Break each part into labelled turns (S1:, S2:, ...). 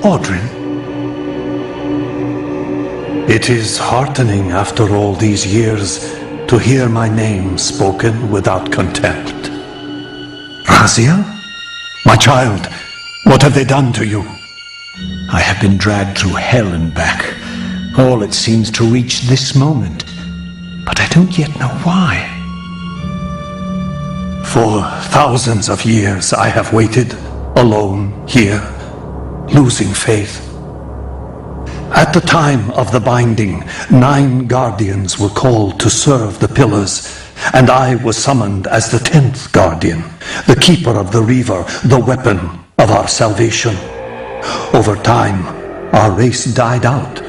S1: Audron?
S2: It is heartening after all these years to hear my name spoken without contempt. Raziel? My child, what have they done to you?
S1: I have been dragged through hell and back, all it seems to reach this moment, but I don't yet know why.
S2: For thousands of years I have waited, alone, here, losing faith. At the time of the binding, 9 guardians were called to serve the pillars, and I was summoned as the 10th guardian, the keeper of the Reaver, the weapon of our salvation. Over time, our race died out,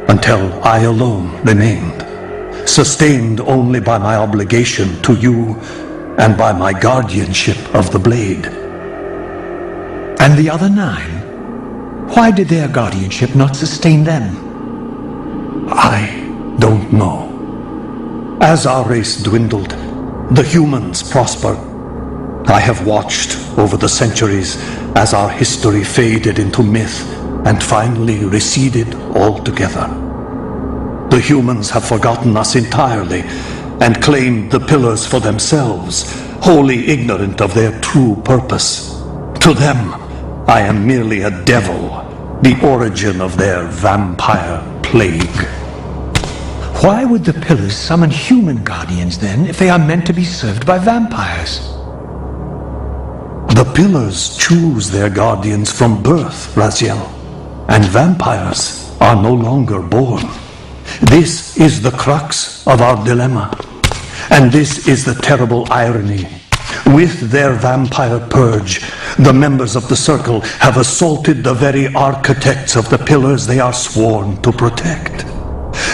S2: until I alone remained, sustained only by my obligation to you and by my guardianship of the blade.
S1: And the other 9? Why did their guardianship not sustain them?
S2: I don't know. As our race dwindled, the humans prospered. I have watched over the centuries as our history faded into myth and finally receded altogether. The humans have forgotten us entirely and claimed the pillars for themselves, wholly ignorant of their true purpose. To them, I am merely a devil, the origin of their vampire plague.
S1: Why would the pillars summon human guardians then, if they are meant to be served by vampires?
S2: The pillars choose their guardians from birth, Raziel, and vampires are no longer born. This is the crux of our dilemma, and this is the terrible irony. With their vampire purge, the members of the Circle have assaulted the very architects of the pillars they are sworn to protect.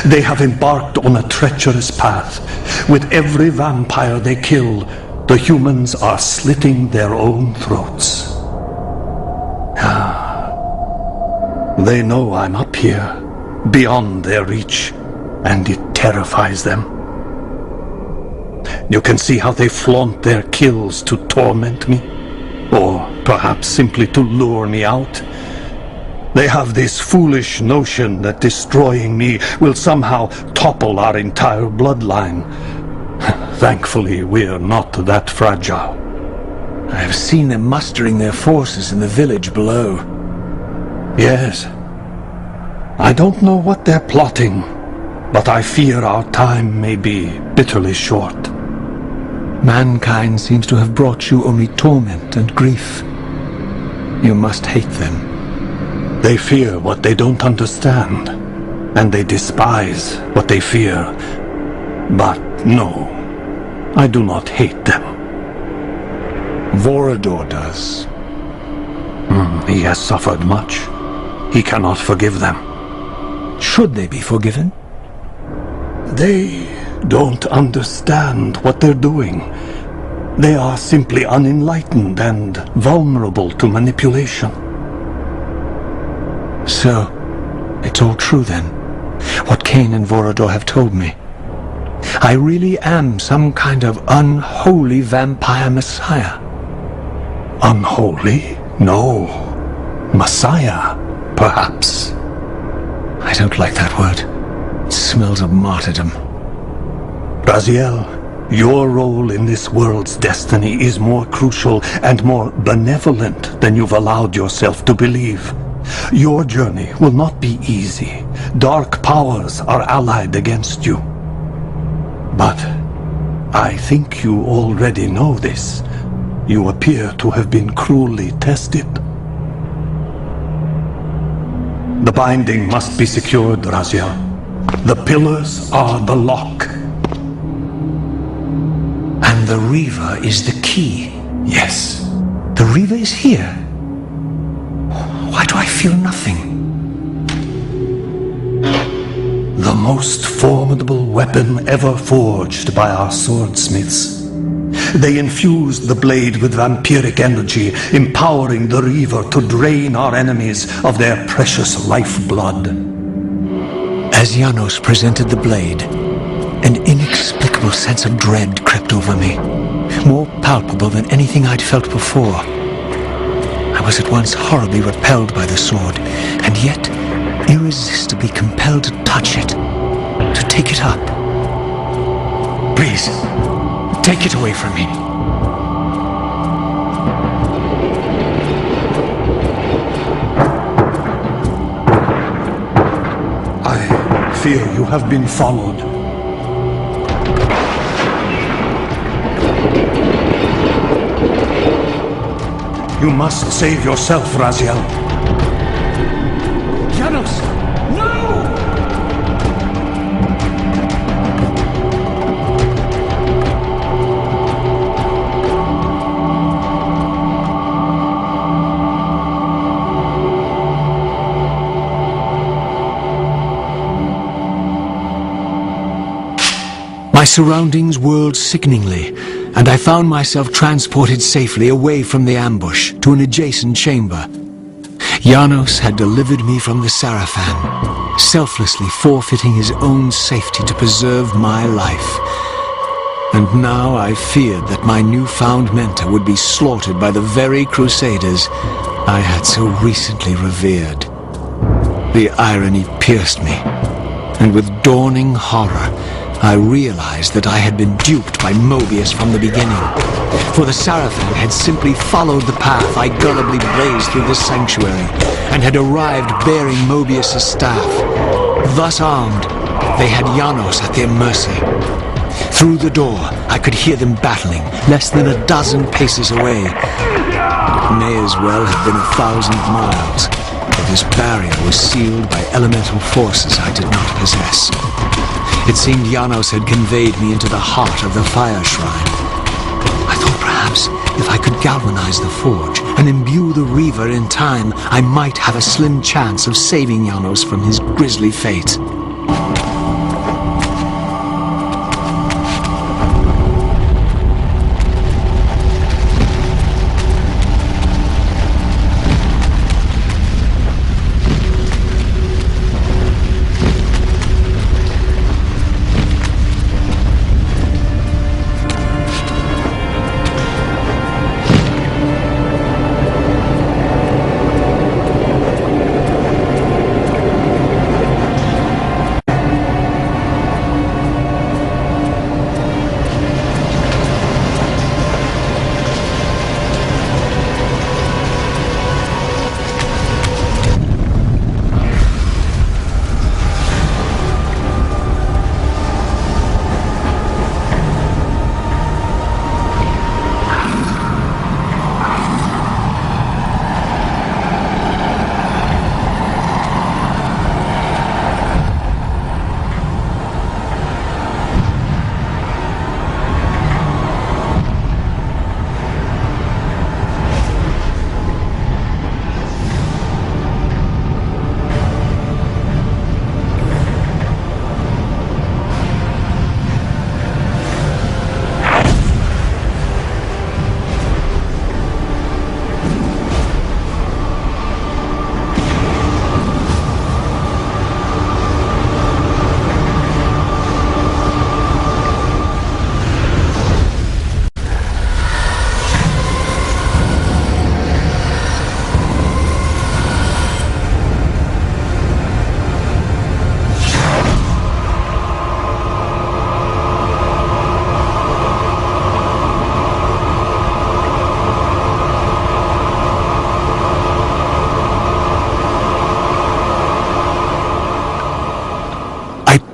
S2: They have embarked on a treacherous path. With every vampire they kill, the humans are slitting their own throats. They know I'm up here, beyond their reach, and it terrifies them. You can see how they flaunt their kills to torment me, or perhaps simply to lure me out. They have this foolish notion that destroying me will somehow topple our entire bloodline. Thankfully, we're not that fragile.
S1: I have seen them mustering their forces in the village below.
S2: Yes. I don't know what they're plotting, but I fear our time may be bitterly short.
S1: Mankind seems to have brought you only torment and grief. You must hate them.
S2: They fear what they don't understand, and they despise what they fear. But no, I do not hate them.
S1: Vorador does.
S2: He has suffered much. He cannot forgive them.
S1: Should they be forgiven?
S2: They don't understand what they're doing. They are simply unenlightened and vulnerable to manipulation.
S1: So, it's all true then, what Kain and Vorador have told me. I really am some kind of unholy vampire messiah.
S2: Unholy? No. Messiah, perhaps.
S1: I don't like that word. It smells of martyrdom.
S2: Raziel, your role in this world's destiny is more crucial and more benevolent than you've allowed yourself to believe. Your journey will not be easy. Dark powers are allied against you. But I think you already know this. You appear to have been cruelly tested. The binding must be secured, Raziel. The pillars are the lock.
S1: And the Reaver is the key.
S2: Yes.
S1: The Reaver is here. Why do I feel nothing?
S2: The most formidable weapon ever forged by our swordsmiths. They infused the blade with vampiric energy, empowering the Reaver to drain our enemies of their precious lifeblood.
S1: As Janos presented the blade, an inexplicable sense of dread crept over me, more palpable than anything I'd felt before. I was at once horribly repelled by the sword, and yet irresistibly compelled to touch it, to take it up. Please, take it away from me.
S2: I fear you have been followed. You must save yourself, Raziel.
S1: Janos! No! My surroundings whirled sickeningly, and I found myself transported safely away from the ambush to an adjacent chamber. Janos had delivered me from the Sarafan, selflessly forfeiting his own safety to preserve my life. And now I feared that my newfound mentor would be slaughtered by the very crusaders I had so recently revered. The irony pierced me, and with dawning horror, I realized that I had been duped by Mobius from the beginning. For the Sarafan had simply followed the path I gullibly blazed through the sanctuary, and had arrived bearing Mobius' staff. Thus armed, they had Janos at their mercy. Through the door, I could hear them battling, less than a dozen paces away. It may as well have been 1,000 miles, for this barrier was sealed by elemental forces I did not possess. It seemed Janos had conveyed me into the heart of the fire shrine. I thought perhaps if I could galvanize the forge and imbue the Reaver in time, I might have a slim chance of saving Janos from his grisly fate.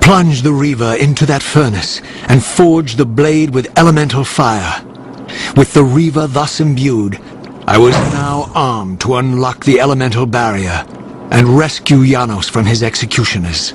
S1: Plunged the Reaver into that furnace and forged the blade with elemental fire. With the Reaver thus imbued, I was now armed to unlock the elemental barrier and rescue Janos from his executioners.